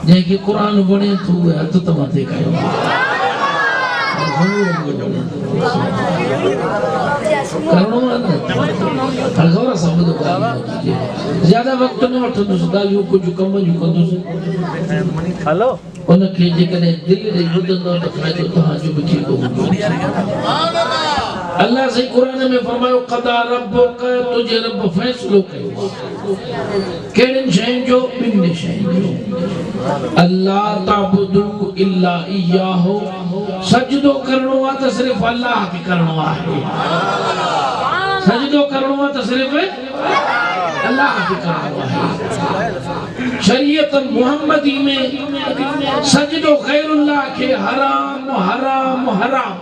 जैसे कुरान बने तू हथ त मथे कयो ज्यादा वक्त न वठंदुसि ॻाल्हियूं कुझु कम जूं कंदुसि हेलो उनखे जेकॾहिं दिलि ॾेई ॿुधंदो त फ़ाइदो तव्हांजो बि थींदो। अल्लाह से कुरान में फरमायो क़दा रब्बुक तुझे रब फ़ैसिलो कयो कहिड़ियुनि शयुनि जो ॿिनि शयुनि जो अल्लाह ताबुदू इल्ला इय्याहु सजदो करणो आहे त सिर्फ़ु अल्लाह खे करणो आहे सजदो करणो आहे त सिर्फ़ु अल्लाह खे करणो आहे। शरीयत मुहम्मदी में सजदो गैरुल्लाह खे हराम हराम हराम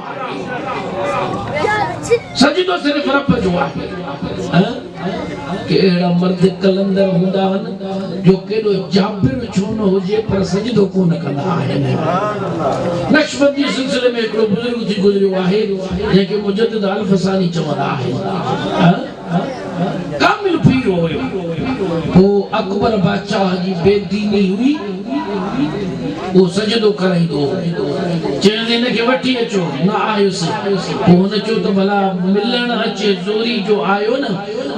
सजदो सिर्फ रब जो आहे। केड़ा मर्द कलंदर हुंदा न जो केडो जाबिर छो न हुजे पर सजदो कोन कंदा आहिन। नक्शबंदी सिलसिले में एकड़ो बुजुर्ग थी गुजरियो आहे जेके मुजद्दिद अल-फसानी चवंदा आहिन। कामिल पीर हुयो वो अकबर बादशाह जी बेदीनी हुई वो सजदो कराइंदो चवंदे न के वठी अचो न आयुसि पोइ हुन चयो त भला मिलण अचे ज़ोरी जो आयो न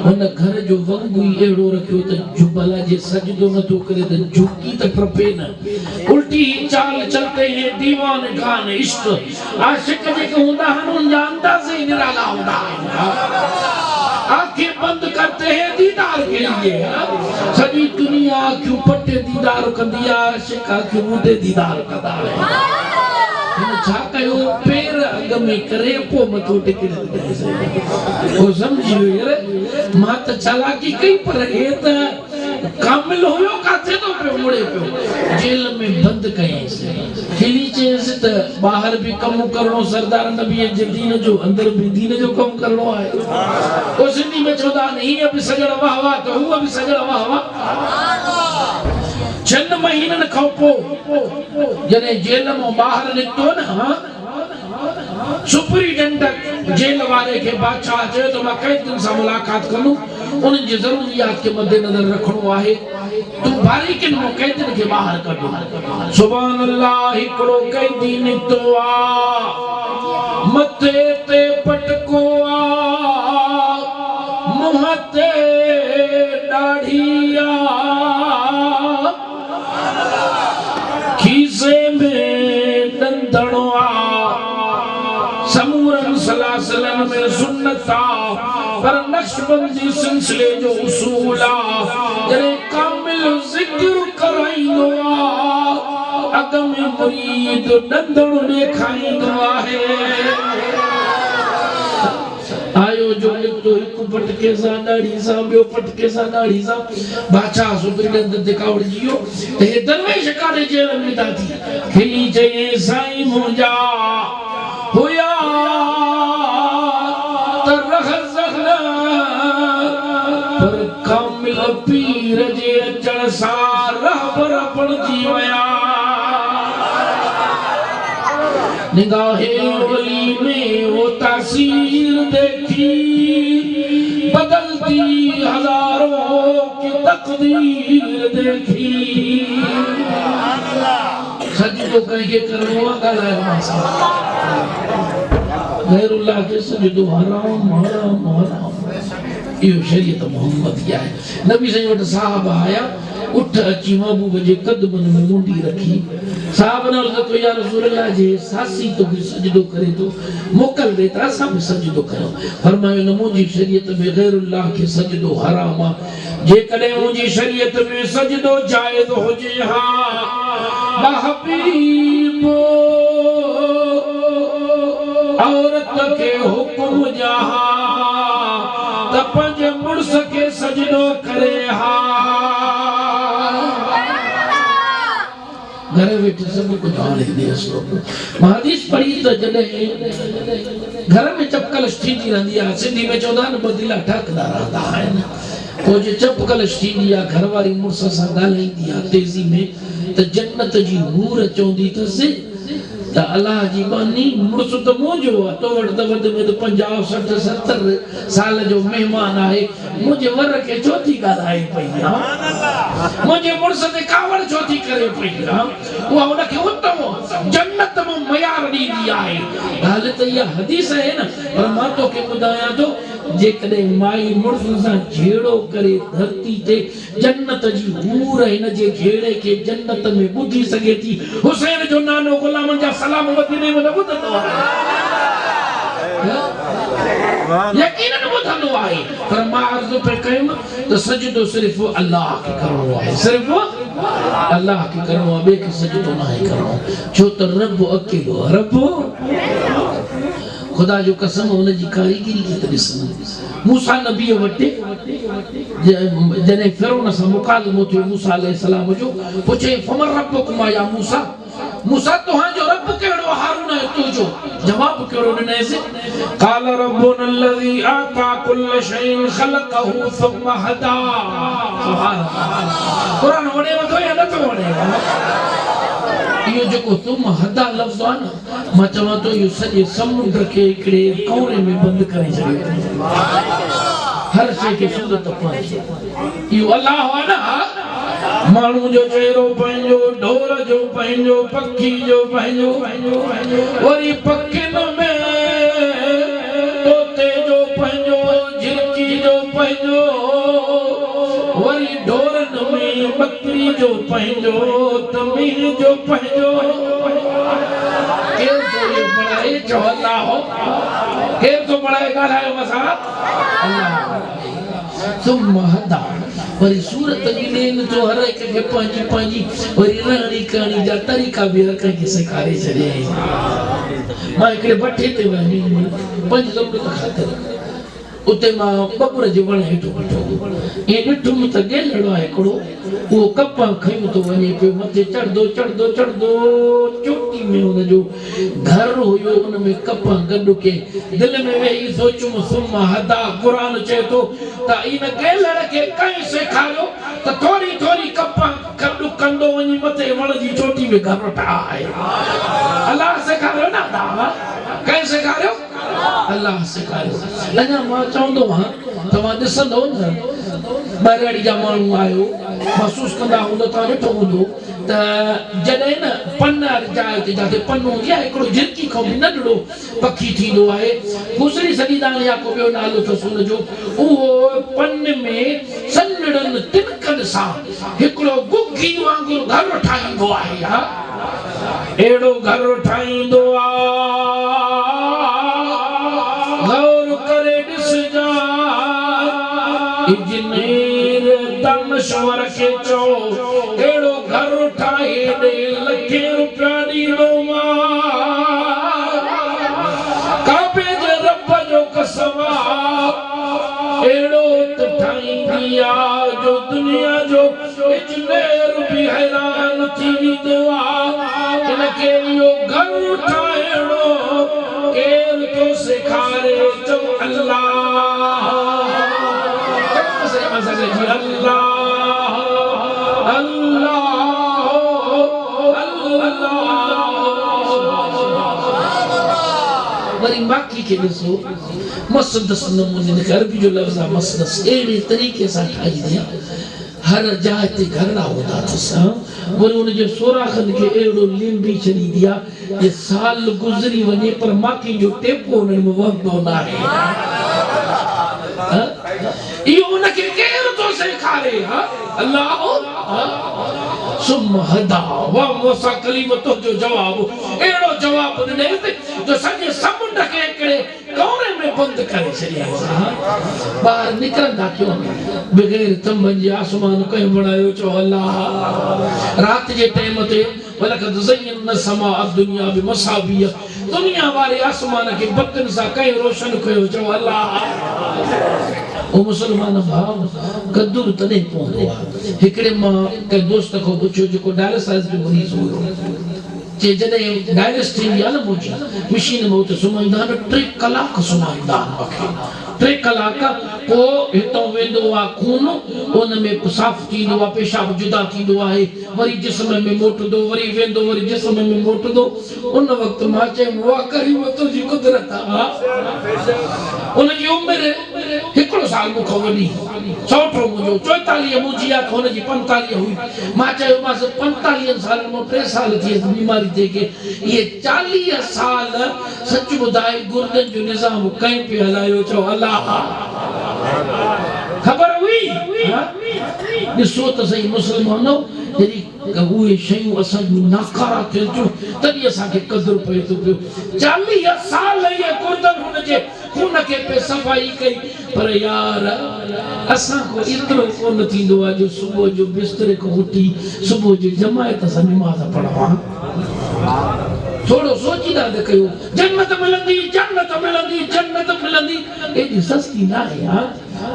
हुन घर जो वंगु ई अहिड़ो रखियो त जुबला जे सजदो नथो करे त झुकी त ट्रपे न उल्टी चाल चलते हैं दीवान खान इश्क आशिक जेके हूंदा आहिनि उनजा अंदाज़ ई निराला हूंदा आहिनि। आंखें बंद करते हैं दीदार के लिए सभी दुनिया क्यों पट्टे दीदार कंदी आहे आशिक क्यों मुंडे दीदार कंदा है छा कयो पैर अग में करे पो मथो टेके वो समझी रे मां त चालाकी कई पर हे त कामिल हुयो काथे तो पे मुड़े पियो जेल में बंद कयसि खिली चयसि त बाहर भी कम करणो सरदार नबी जे दीन जो अंदर भी दीन जो कम करणो आहे। ओ सिंधी में चवंदा आहिनि हीअ बि सजण वाह वाह त हूअ बि सजण वाह वाह। 6 महीननि खां पोइ जॾहिं जेल मां ॿाहिरि निकितो न सुपरिटेंडेंट जेल वारे खे बादशाह चयो त मां कैदियुनि सां मुलाक़ात कंदुमि उन्हनि जी ज़रूरियात खे मद्देनज़र रखणो आहे तूं बारीकियुनि मां कैदियुनि खे ॿाहिरि कढो। सुभान अल्लाह हिकिड़ो कैदी निकितो आहे मथे ते पटको आहे मुंह ते ॾाढ़ी खीसे में डंदड़ो समूरन सलासलन में सुन्नता पर नक्शबंदी सिलसिले जो उसूल जरे कामिल जिक्र कराइंदो अग में मुरीद डंदड़ो ॾेखारींदो आहे। आयो जो निकतो हिकु पटके सां ॾाढ़ी सां ॿियो पटके सां ॾाढ़ी सां बादशाह सुपरिटेंडेंट ते कावड़जी वियो त हे दरवेश काॾे जेल में था थी खिली चई साईं मुंहिंजा हुया त रहज़न पर कामिल पीर जे अचण सां रहबर बणिजी विया निगाहे वली में वो तासीर देखी बदलती हजारों की तकदीर देखी। सजदो कहिंखे करणो आहे ॻाल्हायो मां सां गैरुल्लाह खे सजदो हराम हराम हराम इहो शरीयत मुहम्मदी आहे। नबी साईं वटि साहब आया उठ अची महबूब जे कदमनि में मुंडी रखी साहब ने अर्ज़ कयो या रसूल अल्लाह जे सासी तो भी सजदो करे तो मोकल दे त असां भी सजदो कयो। फरमायो न मुंहिंजी शरीयत में गैरुल्लाह खे सजदो हराम आहे जेकॾहिं मुंहिंजी शरीयत में सजदो जाइज़ हुजे हा महबूब औरत के हुक्म जहा त पंहिंजे मुड़स खे सजदो करे हा घर वेठे सब कुछ हाले दे असलो हदीस पढ़ी त जॾहिं घर में चपकलश थींदी रहंदी आहे सिंधी में चवंदा आहिनि बदिला ठकदा रहंदा आहिनि पोइ जे चपकलश थींदी आहे घरवारी मुड़स सां ॻाल्हाईंदी आहे तेज़ी में त जन्नत जी नूर चवंदी अथसि त अल्लाह जी बानी मुर्स तो मुंहिंजो आहे, तो वटि त वधि में 50 60 70 साल जो महिमान आहे। मुंहिंजे वर खे छो थी ॻाल्हाए पई आहे, मुंहिंजे मुर्स ते कावड़ छो थी करे पई आहे, उहा उनखे उत्तम जन्नत में मयार ॾींदी आहे। ॻाल्हि त इहा हदीस आहे न, पर मां तोखे ॿुधायां थो जेकॾहिं माई मुर्स सां झेड़ो करे धरती ते जन्नत जी हूर हिन जे झेड़े खे जन्नत में ॿुधी सघे थी। हुसैन जो नानो गुलामनि जा सलाम मदीने में न ॿुधंदो आहे, यकीनन ॿुधंदो आहे। पर मां अर्ज़ु पे कयुमि त सजदो सिर्फ़ अल्लाह खे करणो आहे, सिर्फ़ अल्लाह खे करणो आहे, ॿिए खे सजदो न आहे करणो, छो त रब अकेलो आहे। रब खुदा जो कसम उन जी कारीगरी खे त ॾिसो। मूसा नबी वटि जॾहिं फिरौन सां मुकालमो थियो मूसा अलैहिस्सलाम जो, पुछे फमर रब्बुकुमा या मूसा, मूसा तुंहिंजो रब कहिड़ो, हारून आहे तुंहिंजो जवाब कहिड़ो ॾिनईसि, क़ाल रब्बुना अल्लज़ी आता कुल्ल शैइन ख़लक़हु सुम्मा हदा। सुभान अल्लाह, क़ुरान वणे वठो या नथो वणे? इहो जेको तुम हदा लफ़्ज़ आहे न, मां चवां थो इहो सॼे समुंड खे हिकिड़े कौरे में बंदि करे छॾियो, हर शइ खे सूरत पहुचे। इहो अल्लाह आहे न, माण्हू जो चेहरो पंहिंजो, ढोर जो पंहिंजो, पखी जो पंहिंजो, वरी पखियुनि में तोते जो पंहिंजो, झिरकी जो पंहिंजो, वरी ढोरनि में बकरी जो पंहिंजो, तमीर जो पंहिंजो। केरु थो इहो बणाए? चओ अल्लाह हो। केरु थो बणाए? ॻाल्हायो असां अल्लाह। तुम हदा, वरी सूरत जी ॾेन थो हर हिक खे पंहिंजी पंहिंजी वरी रहणी कहाणी जा तरीक़ा बि हर कंहिंखे सेखारे छॾियईं। मां हिकिड़े भठे ते वञी 5 ज़रूरत ख़ातिर उते मां बबुर जे वण हेठो बीठो, ईअं ॾिठुमि त गेलड़ो आहे हिकिड़ो, उहो कपां खयूं थो वञे पियो, मथे चढ़ंदो चढ़ंदो चढ़ंदो चोटी में हुनजो घर हुयो, उन में कपां गॾु के दिलि में वेही सोचुमि सुम्मा हदा। क़ुरान चए थो त इन गेलड़ खे कंहिं सेखारियो त थोरी थोरी कपां गॾु कंदो वञी मथे वण जी चोटी में घर ठाहे। अल्लाह सेखारियो न, कंहिं सेखारियो? अल्लाह सेखारियो। अञा मां चवंदो आहियां तव्हां ॾिसंदो न, ॿाहिराड़ी जा माण्हू आयो महसूस कंदा हूंदो, तव्हां ॾिठो हूंदो त जॾहिं न पन जाइ ते जिते पन हूंदी आहे, हिकिड़ो झिरकी खां बि नंढड़ो पखी थींदो आहे, घुसरी सॾीदान या को ॿियो नालो अथसि हुनजो, उहो पन में सन्हड़नि तिनकनि सां हिकिड़ो गुगी वांगुरु घर ठाहींदो आहे, अहिड़ो घर ठाहींदो आहे। गौर करे ॾिसजा, इंजीनियर दानश्वर खे चओ अहिड़ो घर ठाहे ॾे, लखे रुपया ॾींदो मां, काबे जे रब जो कसम अहिड़ो त ठाहींदी आहे जो दुनिया जो इंजीनियर बि हैरान थी वेंदो आहे। इनखे इहो घर ठाहिणो केरु थो सेखारे? चओ अल्लाह। अल्लाह अल्लाह। वरी बाक़ी खे ॾिसो, मसदस नमूने अरबी जो लफ़्ज़ आहे मसदस, अहिड़े तरीक़े सां ठाहींदी आहे, हर जाइ ते घरड़ा हूंदा अथसि, वरी उनजे सोराखनि खे अहिड़ो लिंबी छॾींदी आहे जे साल गुज़री वञे पर माखी जो टेपो उन्हनि में वहंदो न आहे। इहो उनखे केरु थो सेखारे? अल्लाह। सुम हदा, वाह मूसा कलीम तुंहिंजो जवाबु अहिड़ो जवाबु ॾिनई जो सॼे समुंड खे हिकिड़े कौरे में बंदि करे छॾियईं। ॿाहिरि निकिरंदा क्यों बग़ैर तंबनि जे आसमान कंहिं बणायो? चओ अल्लाह। राति जे टाइम ते वलक़द ज़य्यना समाअ दुनिया बिमसाबिह, दुनिया वारे आसमान खे बतियुनि सां कंहिं रोशन कयो? चओ अल्लाह। ओ मुसलमान भाउ, क़दुरु तॾहिं पवंदो आहे। हिकिड़े मां कंहिं दोस्त खां पुछियो जेको डायलिसिस जो मरीज़ हुयो, चे जदे डायरेक्ट थी या न मुझी मशीन में तो सुमाइंदा 3 कलाक सुमाइंदा मखे 3 कलाक को हितो वेंदो आ खून उन में साफ थींदो आ पेशाब जुदा थींदो आहे वरी जिस्म में मोटदो वरी वेंदो वरी जिस्म में मोटदो उन वक्त मां चे वाकई वतो जी कुदरत आ उन जी उम्र हिकड़ो साल मुखो वडी चौथो मुजो 44 मुजी आ कोन जी 45 हुई मां चयो मास 45 साल में 3 साल थी बीमारी थे के ये 40 साल सच बुधाई गुर्दन जो निजाम कहीं पे हलायो चो अल्लाह खबर हुई दिसो त सही मुसलमानो जरी उहे शयूं असां नाकारा थियन थियूं तॾहिं असांखे कदुर पए थो पियो 40 साल ये गुर्दन हुन जे खून के पे सफाई कई पर यार असां को इतनो कोन थींदो आहे जो सुबुह जो बिस्तर को उठी सुबुह जो जमायत सां नमाज़ पढ़वा थोड़ो सोचीदा कयो जन्नत मिलंदी एडी सस्ती ना है यार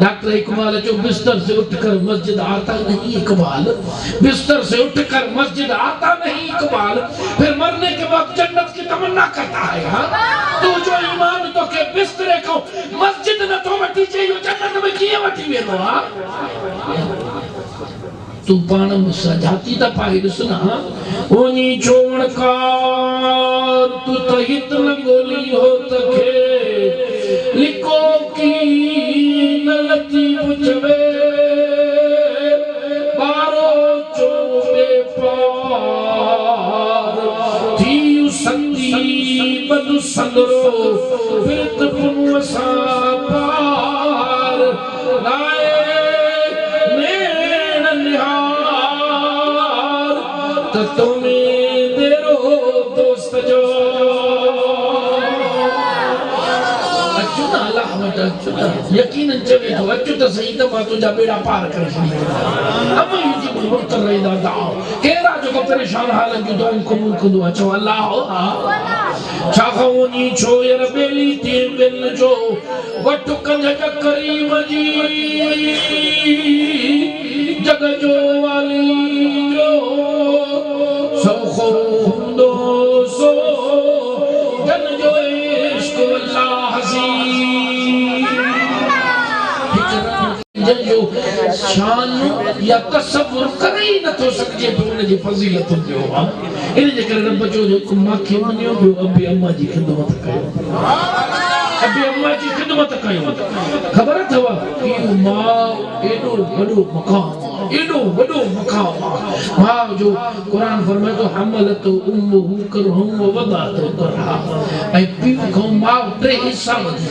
डॉक्टर इकबाल जो बिस्तर से उठकर मस्जिद आता नहीं इकबाल बिस्तर से उठकर मस्जिद आता नहीं इकबाल फिर मरने के बाद जन्नत की तमन्ना करता है यार तू जो ईमान तो के बिस्तर को मस्जिद न तो वठी चाहिए जन्नत में किए वठी वेंदो आ तू पाण में सजाती ता पाई ॾिसना ओनी छोड़ का तू त हित न गोली हो तखे लिको की न लती बुझवे बारो चोबे पार थी संदी बद संदरो फिरत पुन सा पार लाए तुम्हें देरो दोस्त जो अचुना अल्लाह वट अचुना यकीनन चवे तो अचुत सही त मां तुझा बेड़ा पार करे छडी अब युजी मुक्त रहदा दाओ केरा जो परेशान हाल जो दुआ कबूल कंदो अचो अल्लाह छाखोनी छो यार बेली थी बिन जो वट कंज करीम जी जग जो वाली जो सो खुदो सो जन जो इश्क अल्लाह हसी जो शान या तसव्वुर करे ही न तो सकजे उन जी फजीलत जो इन जे करे रब जो माखे मनियो जो अबे अम्मा जी खिदमत कयो अबे अम्मा जी खिदमत कयो खबर अथवा कि मां एडो वडो मकाम मां जो कुरान फरमाए तो हमलत उम्मुहु करहु व वदात करहा ऐ पीउ को मां 3 हिस्सा वधी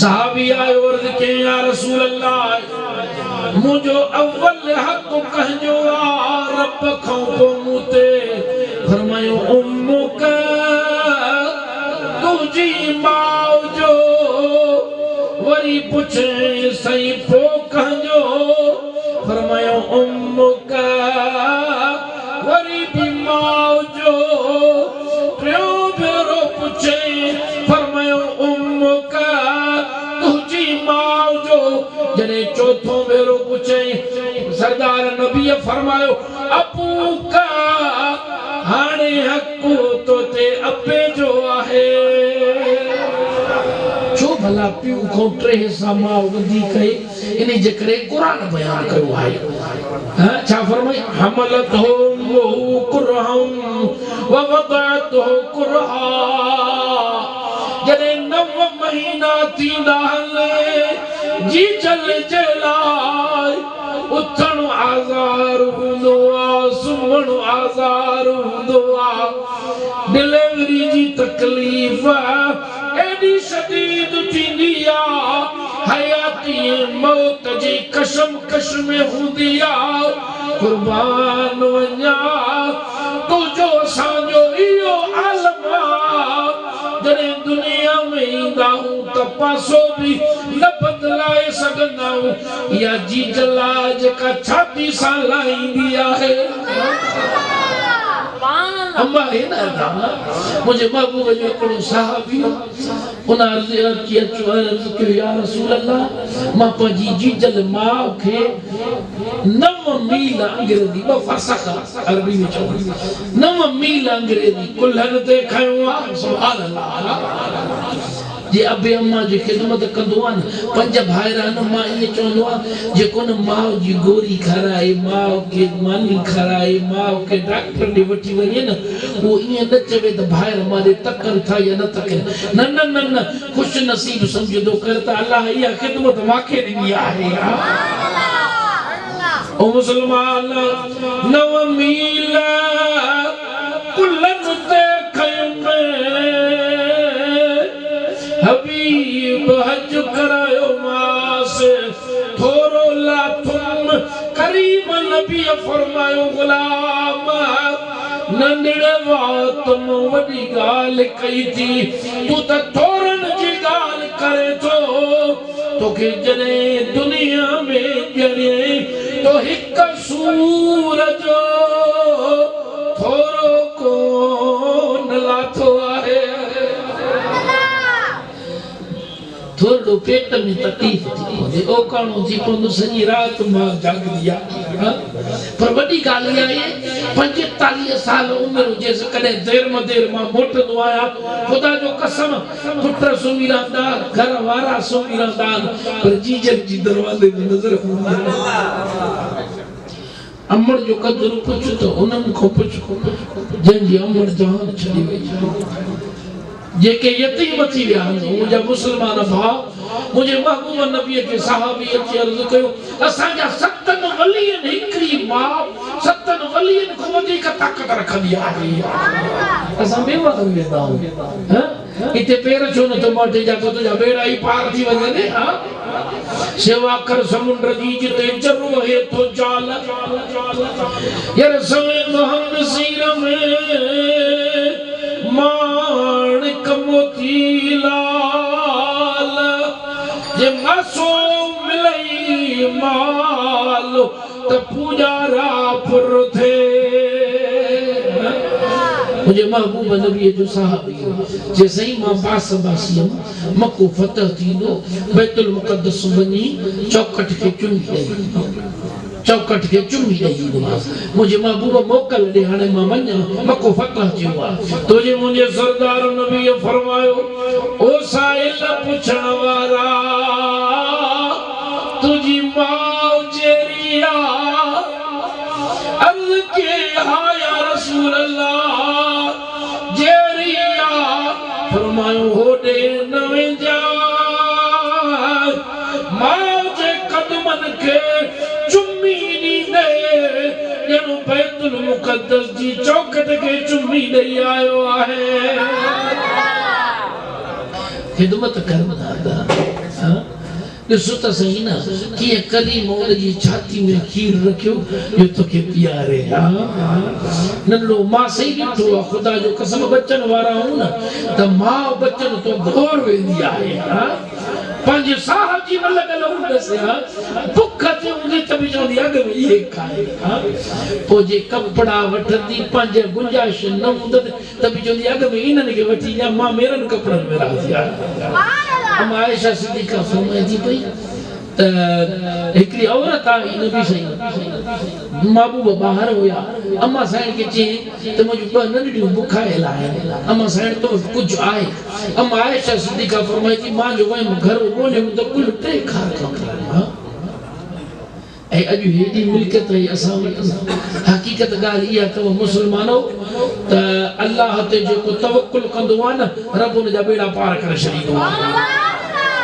सहाबी आयो अर्ज के या रसूल अल्लाह मुझो अव्वल हक कहजो रब खो को मुते फरमायो उम्मुक तुझी मां जो वरी पुछे सही पो कहजो फरमायो उम्मुक वरी भी मां जो प्यो भेरो पुछे फरमायो उम्मुक जने चौथो भेरो पूछे सरदार नबी फरमायो अपू का हाने हक तो ते अपे जो आहे छो भला पियो को 3 हिस्सा मां वधी कई इन जे करे कुरान बयान कयो आहे हां छा फरमाई हमलत हो वो कुरहम व वदअत हो कुरहा जने 9 महीना थींदा हले जी चल जलाय उथण आज़ार हुंदो आ सुमण आज़ार हुंदो आ डिलीवरी जी तकलीफ़ एडी शदीद थींदी आ हयाती मौत जी कशमकश में हुंदी आ कुर्बान वञा तुझो असांजो इहो आलम आ जॾहिं दुनिया में ईंदा हूं त पासो भी न बदलाए सघंदा हूं या जी जला जेका छाती सां लाहींदी आहे अम्मा है ना मुझे महबूब जो को सहाबी उन अर्ज़ किया कि या रसूल अल्लाह मां पंहिंजी जीजल मां खे 9 मील अंग्रेजी ब फरसख अरबी में चओ 9 मील अंग्रेजी कुल्हन ते खयो आ सुभान अल्लाह जे अबे अम्मा जी खिदमत कंदो आ पंज भाइरा न मां ये चवंदो आ जे कोन मां जी गोरी खराए मां के मानी खराए मां के डॉक्टर ने वठी वने न वो ये न चवे त भाइर मारे तकन था या न तकन न न न न खुश नसीब समझदो कर त अल्लाह ये खिदमत माखे दी आहे ओ मुसलमान 9 मील कुल्लन ते खयमे हबीब हज करायो मासे थोरो ला तुम करीम नबी फरमायो गुलाम नंढड़े बात में वडी गाल कई थी तू त थोरन जी गाल करे तो के जने दुनिया में जने तो हिक सूरज थोरो को न लाथो आहे थोड़ो पेट में तकलीफ थी ओ कानो जी पंदो सजी रात मां जाग दिया पर बड़ी गाल ये 45 साल उम्र जैसे कने देर मां मोटदो आया खुदा जो कसम पुत्र सुमिरांदा घर वारा सुमिरांदा पर जीजन जी दरवाजे में नजर अमर जो कदर पुछ तो उनन को पुछ जन जी अमर जहान छड़ी वई जेके यतीम थी विया मुझे मुसलमान भाव मुझे महबूब नबी के सहाबी अची अर्ज कयो असा जा 7 वलियन हिकड़ी मां 7 वलियन को वधीक ताकत रखंदी आहे असा बेवा वेंदा हां इते पैर छो न तो माटे जा तो तुझा बेड़ा ही पार थी वने ने हां सेवा कर समुद्र जी जिते जरो है तो जाल यार सवे मोहम्मद सीर में माणिक मोती लाल जे मासो मिलई माल त पुजारा पुर थे मुझे महबूब नबी जो साहबी जे सही मां बास बासियम मक्को फतह थींदो बैतुल मुक़द्दस वनी चौकट के चुमी दई मुझे महबूब मोकल दे हाने मां वन्या मक्को फतह थियो तुझे मुझे सरदार नबी फरमायो ओ साइल पुछण वारा तुझी मां जेरिया अर्ज के हा या रसूल अल्लाह जेरिया फरमायो होडे नवे जा मां जे कदमन के चुम्मी दी दे जनो बैतुल मुक़द्दस जी चौकट के चुम्मी दई आयो आहे खिदमत करना हां ॾिसो त सही न कीअं कली मोल जी छाती में खीर रखियो जो तोखे प्यारे नंढड़ो मां सही ॾिठो आहे ख़ुदा जो कसम बचन वारा हूं न त मां बचन तो घोर वेंदी आहे पंहिंजे साह जी न लॻल हूंदसि बुख ते हूंदी त बि चवंदी अॻ में इहे खाए पोइ जे कपिड़ा वठंदी पंहिंजे गुंजाइश न हूंदसि त बि चवंदी अॻ में इन्हनि खे वठी ॾियां मां मेरनि कपिड़नि में राज़ी आहियां अम्मा आयशा सिद्दीक़ा फरमाए थी पई त हिकिड़ी औरत आई नबी सही महबूब ॿाहिरि हुया अम्मा साईं खे चई त मुंहिंजूं 2 नंढड़ियूं बुखायल आहिनि अम्मा साईं तो कुझु आहे अम्मा आयशा सिद्दीक़ा फरमाए थी मां जो वयमि घर ॻोल्हियमि त कुल 3 खार खपनि ऐं अॼु हेॾी मिल्कियत हुई असां वटि हक़ीक़त ॻाल्हि इहा अथव मुस्लमानो त अल्लाह ते जेको तवक्कुल कंदो आहे न रब उन जा बेड़ा पार करे छॾींदो आहे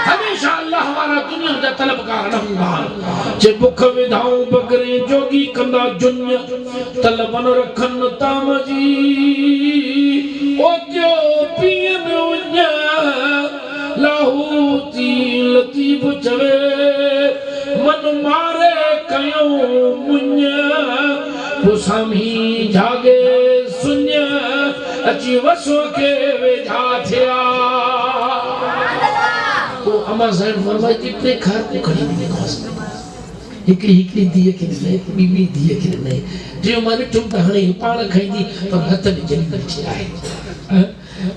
हमेशा अल्लाह वाला दुनिया जा तलबगार न हूंदा जे बुख विधाऊं बगरे जोगी कंदा जुन्य तलबन रखन ताम जी ओ त्यो पियन वञ लाहूती लतीफ चवे मन मारे कयो मुन्य पुसामी जागे सुन्य अची वसो के वेझा थिया अम्मा साईं फरमाई थी 3 खार को खड़ी दी हिकड़ी धीअ खे ॾिनई ॿी धीअ खे ॾिनई टियों मां ॾिठुमि त हाणे पाण खाईंदी पर हथ में जड़ी वेठी आहे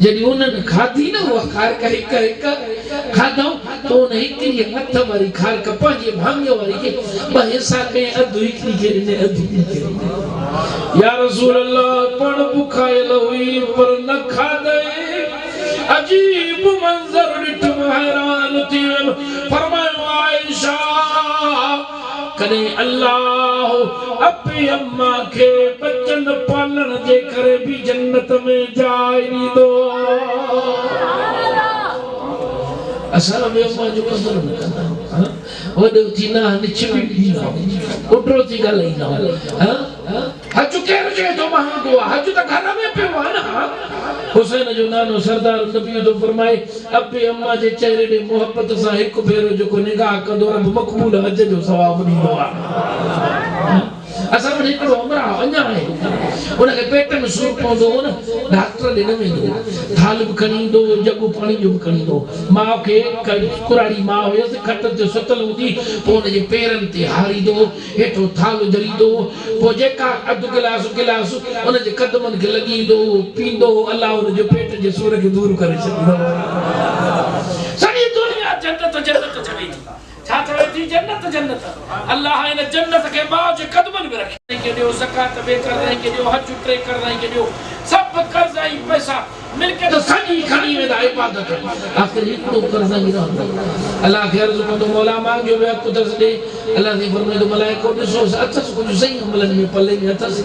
जॾहिं उन्हनि खाधी न उहा खारक हिक खाधऊं त उन हिकिड़ी हथ वारी खारक पंहिंजे भाङे वारी खे ॿ हिसा कई अधु हिकिड़ी खे ॾिने अधु ॿी खे ॾिने या रसूल अल्लाह पण बुखायल हुई पर न खाधई अजीब मंज़र ॾिठुमि हैरान थी वियुमि फरमायो आयशा कॾहिं अल्लाह अपनी अम्मा के बच्चन पालण जे करे भी जन्नत में जाए ॾींदो असां बि अम्मा जो क़दर न कंदा वॾो थी न निछबी उठो थी ॻाल्हाईंदा हज केरु चए थो महांगो आहे हज त घर में पियो आहे न हुसैन जो नानो सरदार नबी तो फरमाए अपनी अम्मा जे चेहरे ॾे मोहब्बत सां हिकु भेरो जेको निगाह कंदो रब मक़बूल हज जो सवाब ॾींदो आहे असां वटि हिकिड़ो उमरा अञा आहे उनखे पेट में सूर पवंदो हो न डॉक्टर ॾे न वेंदो थाल बि खणी ईंदो जॻो पाणी जो बि खणी ईंदो माउ खे कुराड़ी माउ हुयसि खट ते सुतल हूंदी पोइ हुनजे पेरनि ते हारींदो हेठो थाल जरींदो पोइ जेका अधु गिलास उनजे कदमनि खे लॻी ईंदो पींदो अलाह हुनजे पेट जे सूर खे दूर करे छॾींदो सॼी दुनिया जन्नत चवे थी छा चवे थी जन्नत अल्लाह इन जन्नत के मां जे कदमन में रखे के दियो ज़कात बे कर रहे के दियो हज उतरे कर रहे के दियो सब कर्जा ही पैसा मिलके तो सजी खणी वेदा इबादत आखिर हिकड़ो कर्जा ही रहंदो अल्लाह के अर्ज़ कंदो मौला मांगो बे कुदरत दे अल्लाह ने फरमायो तो मलाइको ॾिसो अथस कुछ सही अमलन में पल्ले में अथस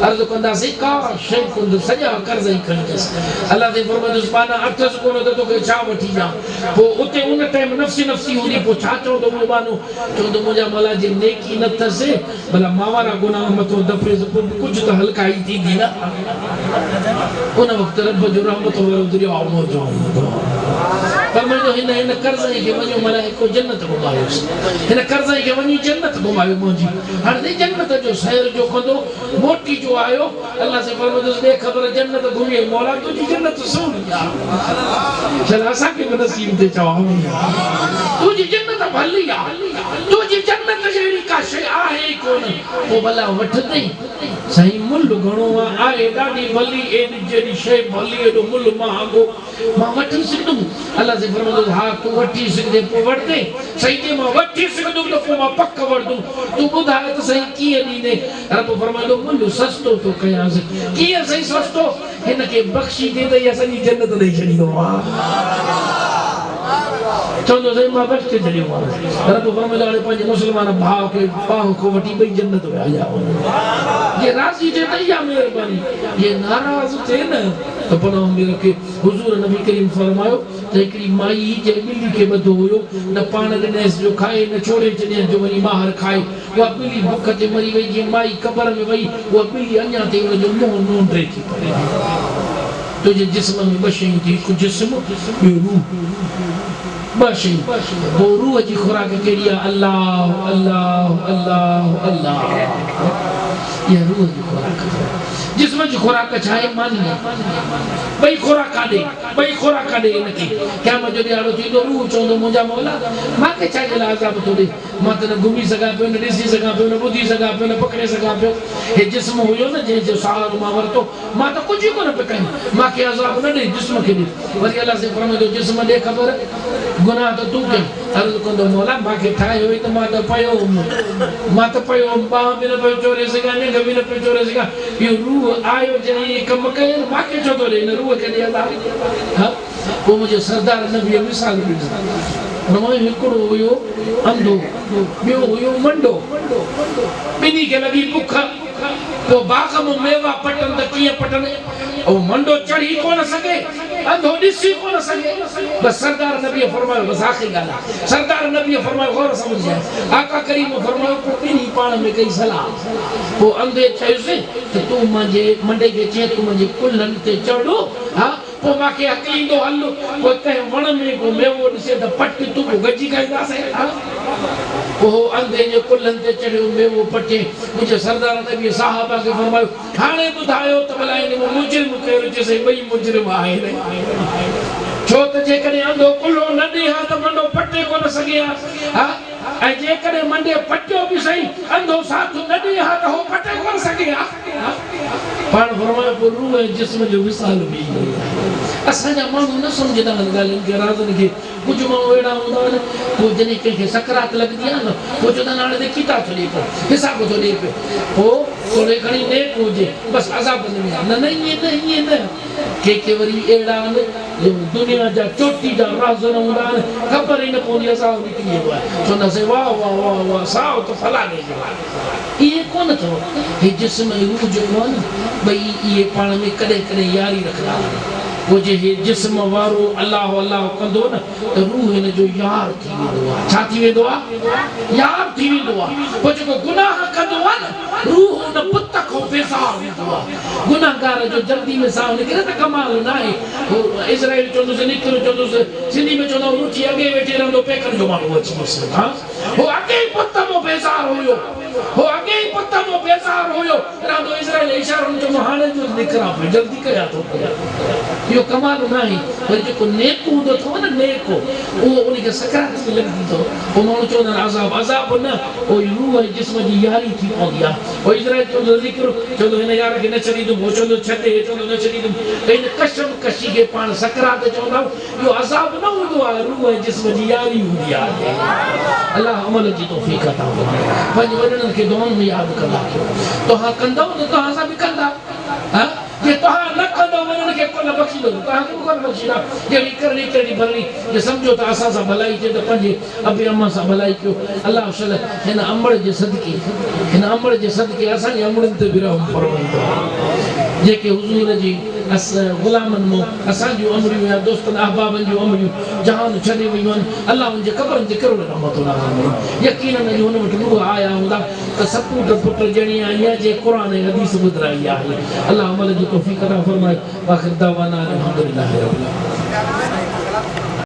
अर्ज़ कंदा से का शै कुंद सजा कर्जा ही खणी अल्लाह ने फरमायो सुभान अथस कोन तो के छा वठी जा पो उते उन टाइम नफ्सी हुंदी पो छा चो तो मानो चो मुझा मौला जे नेकी न थसे भला मावारा गुनाह मतो दफे कुछ तो हल्काई थी दी ना उन वक्त रब जो रहमत वारो दरिया मौजूद पर मुझे हिन कर्ज़ के वञो मलाइको जन्नत घुमायो हिन कर्ज़ के वञी जन्नत घुमायो मुंहिंजी हाणे जन्नत जो सैर जो कंदो मोटी जो आयो अल्लाह से फरमायो बे खबर जन्नत घुमी मौला तुझी जन्नत सोनी आहे चल असां के नसीब ते चवाऊं तुझी जन्नत भली आहे तुझी जन्नत जहिड़ी का शइ आहे कोन पोइ भला वठंदई सही मुल्ह घणो आहे ॾाढी भली एॾी जहिड़ी शइ भली एॾो मुल्ह महांगो मां वठी सघंदुमि अल्लाह से फरमायो हा तूं वठी सघंदे पोइ वठंदे सही जे मां वठी सघंदुमि त पोइ मां पक वठंदुमि तूं ॿुधाए त सही कीअं ॾींदे रब फरमायो मुल्ह सस्तो थो कयांसि कीअं सही सस्तो हिन खे बख़्शी ॾींदे असांजी जन्नत ॾेई छॾींदो चवंदो सही मां बख़्शे छॾियो रब फरमायो हाणे पंहिंजे मुस्लमान भाउ खे बाहु खां वठी ॿई जन्नत में हलिया वञो ये राज़ी थिए त इहा महिरबानी ये नाराज़ थिए न त पनाह में रखे हुज़ूर नबी करीम फरमायो त हिकिड़ी माई जंहिं ॿिली खे ॿधो हुयो न पाण ॾिनसि जो खाए न छोड़े छॾियसि जो वञी ॿाहिरि खाए उहा ॿिली बुख ते मरी वई जीअं माई क़बर में वई उहा ॿिली अञा ताईं हुनजो मुंहुं नोंडे थी पए तुंहिंजे जिस्म में ॿ शयूं थी हिकु जिस्म ॿियो रूह ॿ शयूं पोइ रूह जी खुराक कहिड़ी आहे अल्लाह अल्लाह अल्लाह अल्लाह इहा रूह जी खुराक जिस्म जी खुराक छा आहे मानी ॿई खुराक ॾे हिनखे क़यामत जो ॾियारो थींदो रूह चवंदो मुंहिंजा मौला मूंखे छा जे लाइ अज़ाब थो ॾे मां त न घुमी सघां पियो न ॾिसी सघां पियो न ॿुधी सघां पियो न पकिड़े सघां पियो हे जिस्म हुयो न जंहिंजो सहारो मां वरितो मां त कुझु कोन पियो कयां मूंखे अज़ाब न ॾे जिस्म खे ॾे वरी अल्लाह से फरमाईंदो जिस्म ॾे ख़बर गुनाह त तूं कई अर्ज़ कंदो मौला मूंखे ठाहियो हुई त मां त पियो हुउमि बाह बि न पियो चोरे सघां निंग बि न पियो चोरे सघां इहो रूह आयो जॾहिं कमु कयो मूंखे छो थो ॾे हिन रूह खे ॾे अलाह हा पोइ मुंहिंजो सरदार नबीअ मिसाल ॾिनी हिकिड़ो हुयो अंधो ॿियो हुयो मंडो ॿिन्ही खे लॻी बुख पोइ बाग़ में मेवा पटनि त कीअं पटनि ऐं मंडो चढ़ी कोन सघे अंधो ॾिसी कोन सघे बसि सरदार नबीअ फरमायो बसि आख़िरी ॻाल्हि आहे सरदार नबीअ फरमायो गौर समझ जाए आका करीम फरमायो पोइ ॿिन्ही पाण में कई सलाह पोइ अंधे चयोसि त तूं मुंहिंजे मंडे खे चए तूं मुंहिंजे कुल्हनि ते चढ़ो हा पोइ मूंखे हकींदो हल पोइ कंहिं वण में को मेवो ॾिसे त पट तूं गॾिजी खाईंदासीं पोइ अंधे जे कुल्हनि ते चढ़ियो मेवो पटे मुंहिंजे सरदार नबीअ साहबा खे फरमायो हाणे ॿुधायो त भला हिन में मुजरिम कहिड़ो चइसि ॿई मुजरिम आहिनि छो त जेकॾहिं अंधो कुल्हो न ॾे हा त मंडो पटे कोन सघे हा ऐं जेकॾहिं मंडे पटियो बि सही अंधो साथ न ॾे हा त हो पटे कोन सघे हा पाण फरमायो पोइ रूह ऐं जिस्म जो विसाल बि असांजा माण्हू न सम्झंदा आहिनि ॻाल्हियुनि खे राज़नि खे कुझु माण्हू अहिड़ा हूंदा आहिनि पोइ जॾहिं कंहिंखे सकरात लॻंदी आहे न पोइ चवंदा आहिनि हाणे त किता थो ॾिए पियो हिसाब थो ॾिए पियो पोइ थोरे घणी नेक हुजे बसि अज़ाब में न न ईअं न के वरी अहिड़ा आहिनि जो दुनिया जा चोटी जा राज़ न हूंदा आहिनि ख़बर ई न पवंदी असां निकिरी वेंदो आहे चवंदासीं वाह वाह वाह वाह साओ त फलाणे जो आहे इहे कोन अथव हे जिस्म ऐं रूह जेको आहे न ॿई इहे पाण में कॾहिं कॾहिं यारी रखंदा आहिनि पोइ जे हे जिस्म वारो अलाह अलाह कंदो न त रूह हिन जो यार थी वेंदो आहे छा थी वेंदो आहे यार थी वेंदो आहे पोइ जेको गुनाह कंदो आहे न रूह उन पुत खां बेज़ार वेंदो आहे गुनाहगार जो जल्दी में साह निकिरे त कमाल न आहे इज़राइल चवंदुसि निकिरो चवंदुसि सिंधी में चवंदा रुची अॻे वेठे रहंदो पेकनि जो माण्हू अची वियुसि हा हो अॻे ई पुत मां बेज़ार हुयो हो अॻे ई पुत मां बेज़ार हुयो रहंदो इज़राइल इशारो चवंदो हाणे जो निकिरां पियो जल्दी कया थो इहो कमाल न आहे वरी जेको नेक हूंदो अथव न नेक उहो उनखे सकरात में लॻंदी अथव पोइ माण्हू चवंदा आहिनि अज़ाब अज़ाब न पोइ रूह ऐं जिस्म जी यारी थी पवंदी आहे पोइ इज़राइल चवंदो निकिरो चवंदो हिन यार खे न छॾींदुमि उहो चवंदो छॾे चवंदो न छॾींदुमि त हिन कशम कशी खे पाण सकरात चवंदा आहियूं इहो अज़ाब न हूंदो आहे रूह ऐं जिस्म जी यारी हूंदी आहे अलाह अमल जी तौफ़ीक़ अता फ़रमाए पंहिंजे वॾनि खे दुआउनि में यादि कंदा तव्हां कंदव त तव्हां सां बि कंदा हा जे तव्हां न कंदव वॾनि खे कोन बख़्शींदो तव्हांखे बि कोन बख़्शींदा जहिड़ी करणी तहिड़ी भरणी जे सम्झो त असां सां भलाई थिए त पंहिंजे अबे अम्मा सां भलाई कयो अलाह शल हिन अंबड़ जे सदके असांजे अंबड़नि ते बि रहम फरमाईंदो जेके हुज़ूर जी ग़ुलामनि मां असांजूं अमरियूं या दोस्तनि अहबाबनि जूं अमरियूं जहान छॾे वियूं आहिनि अलाह हुनजे क़बरनि ते करोड़ रहमतुल्लाह अलैहि यकीनन जो हुन वटि रूह आया हूंदा त सपूत पुट जहिड़ी आई जे क़ुर ऐं हदीस ॿुधाई आहे अलाह अमल जी तौफ़ीक़ अता फ़रमाए आख़िर दावाना अल्हम्दुलिल्लाह रब्बिल आलमीन